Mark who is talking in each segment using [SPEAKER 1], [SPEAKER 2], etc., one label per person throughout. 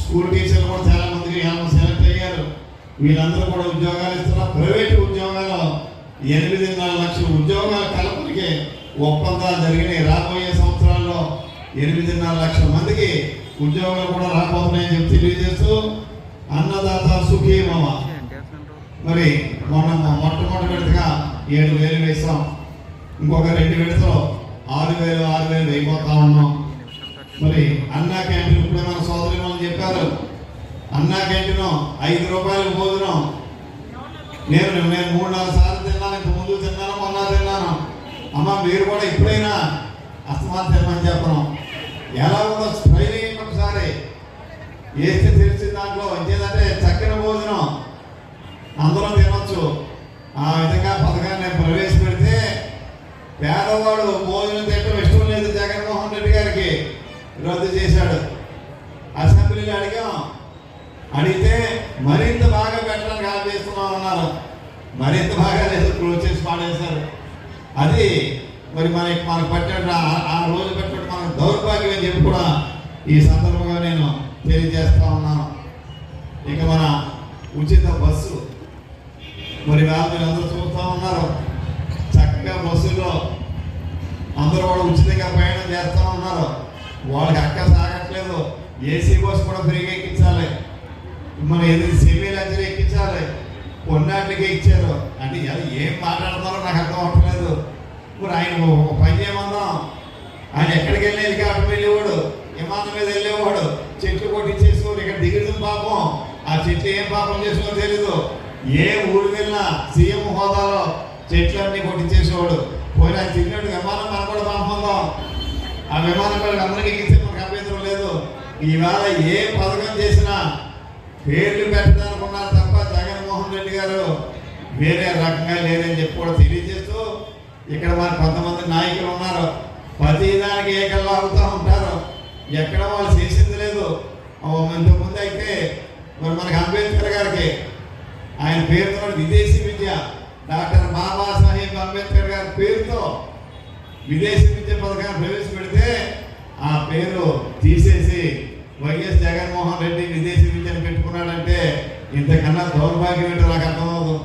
[SPEAKER 1] School టీచర్లు కూడా చాలా మందికి సెలెక్ట్ అయ్యారు. వీళ్ళందరూ కూడా ఉద్యోగాలు ఇస్తున్నారు. ప్రైవేటు ఉద్యోగాలు 8.5 లక్షల ఉద్యోగాల కల్పనకి ఒప్పందాలు జరిగినాయి. రాబోయే సంవత్సరాల్లో 8.5 లక్షల మందికి ఉద్యోగాలు కూడా రాబోతున్నాయని చెప్పి తెలియజేస్తూ అన్నదాత సుఖీ మమ మరి మొట్టమొదటి విడతగా 7,000 వేసాం. ఇంకొక 2 విడతలు 6,000 అయిపోతా ఉన్నాం. మరి అన్నా క్యాంటీన్ ఇప్పుడే మన సోదరి వాళ్ళు చెప్పారు. అన్నా క్యాంటీన్ 5 రూపాయల భోజనం నేను 3-4 సార్లు తిన్నాను. ఇంత ముందు తిన్నాను, మొన్న తిన్నాను. అమ్మ మీరు కూడా ఇప్పుడైనా అస్తమానం తినమని చెప్పను. ఎలా ఉందో ట్రై చేయండి ఒకసారి. వేస్తే తెలిసిన దాంట్లో ఇంకేదంటే చక్కని భోజనం అందరం తినొచ్చు. ఆ విధంగా పథకాన్ని నేను ప్రవేశపెడితే పేదవాడు భోజనం తినడం ఇష్టం లేదు జగన్మోహన్ రెడ్డి గారికి రద్దు చేశాడు. అసెంబ్లీలో అడిగితే మరింత బాగా పెట్టడానికి ఆలోచిస్తున్నాం అన్నారు. మరింత బాగా లేదు, క్లోజ్ చేసి పాడేశారు. అది మరి మనకు పట్టినట్టు ఆ రోజు పెట్టినట్టు మనకు దౌర్భాగ్యం అని చెప్పి కూడా ఈ సందర్భంగా నేను తెలియజేస్తా ఉన్నాను. ఇక మన ఉచిత బస్సు మరి మీరు అందరూ చూస్తూ ఉన్నారు. చక్కగా బస్సుల్లో అందరూ కూడా ఉచితంగా ప్రయాణం చేస్తూ ఉన్నారు. వాళ్ళకి అక్క సాగట్లేదు. ఏసీ బస్సు కూడా ఫ్రీగా ఎక్కించాలి. మన ఎదురు సెమీ లగ్జరీ ఎక్కించాలి. కొన్నాటికి ఇచ్చారు. అంటే ఏం మాట్లాడుతున్నారో నాకు అర్థం అవ్వట్లేదు. ఇప్పుడు ఆయన పని చేయమందాం. ఆయన ఎక్కడికి వెళ్ళి హెలికాప్టర్ వెళ్ళేవాడు, విమానం మీద వెళ్ళేవాడు, చెట్లు కొట్టించేసుకోడు. ఇక్కడ దిగుతుంది పాపం. ఆ చెట్లు ఏం పాపం చేసుకో తెలీదు. ఏ ఊరు వెళ్ళినా సీఎం హోదాలో చెట్లన్నీ కొట్టించేసేవాడు. పోయినా తిరిగినట్టు విమానం మనం కూడా పంపుకుందాం. ఆ విమానం కూడా అందరికీ ఎక్కిస్తే మనకు అభ్యంతరం లేదు. ఈవేళ ఏ పథకం చేసినా పేర్లు పెట్టడానికి ఉన్నారు తప్ప జగన్మోహన్ రెడ్డి గారు వేరే రకంగా లేదని చెప్పి కూడా తెలియజేస్తూ ఇక్కడ మన కొంతమంది నాయకులు ఉన్నారు. ప్రతిదానికి ఏకల్లా అవుతూ ఉంటారు. ఎక్కడ వాళ్ళు చేసింది లేదు. ఇంతకుముందు అయితే మరి మనకి అంబేద్కర్ గారికి ఆయన పేరుతో విదేశీ విద్య డాక్టర్ బాబాసాహెబ్ అంబేద్కర్ గారి పేరుతో విదేశీ విద్య పథకాన్ని ప్రవేశపెడితే ఆ పేరు తీసేసి వైఎస్ జగన్మోహన్ రెడ్డి విదేశీ విద్యను పెట్టుకున్నాడంటే ఇంతకన్నా దౌర్భాగ్యం ఏంటో నాకు అర్థమవుతుంది.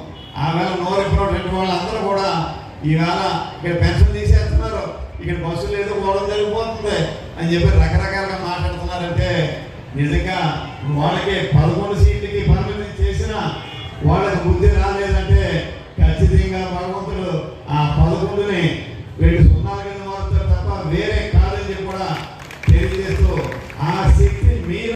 [SPEAKER 1] ఆవేళ నోరెప్పుడోటువంటి వాళ్ళందరూ కూడా ఈవేళ ఇక్కడ పెన్షన్ తీసేస్తున్నారు. ఇక్కడ బస్సులు ఏదో గొడవ జరిగిపోతుంది అని చెప్పి రకరకాలుగా మాట్లాడుతున్నారంటే నిజంగా వాళ్ళకి 11 సీట్లకి పరిమితి చేసిన వాళ్ళకి బుద్ధి రాలేదంటే ఖచ్చితంగా భగవంతుడు ఆ 11ని వీళ్ళు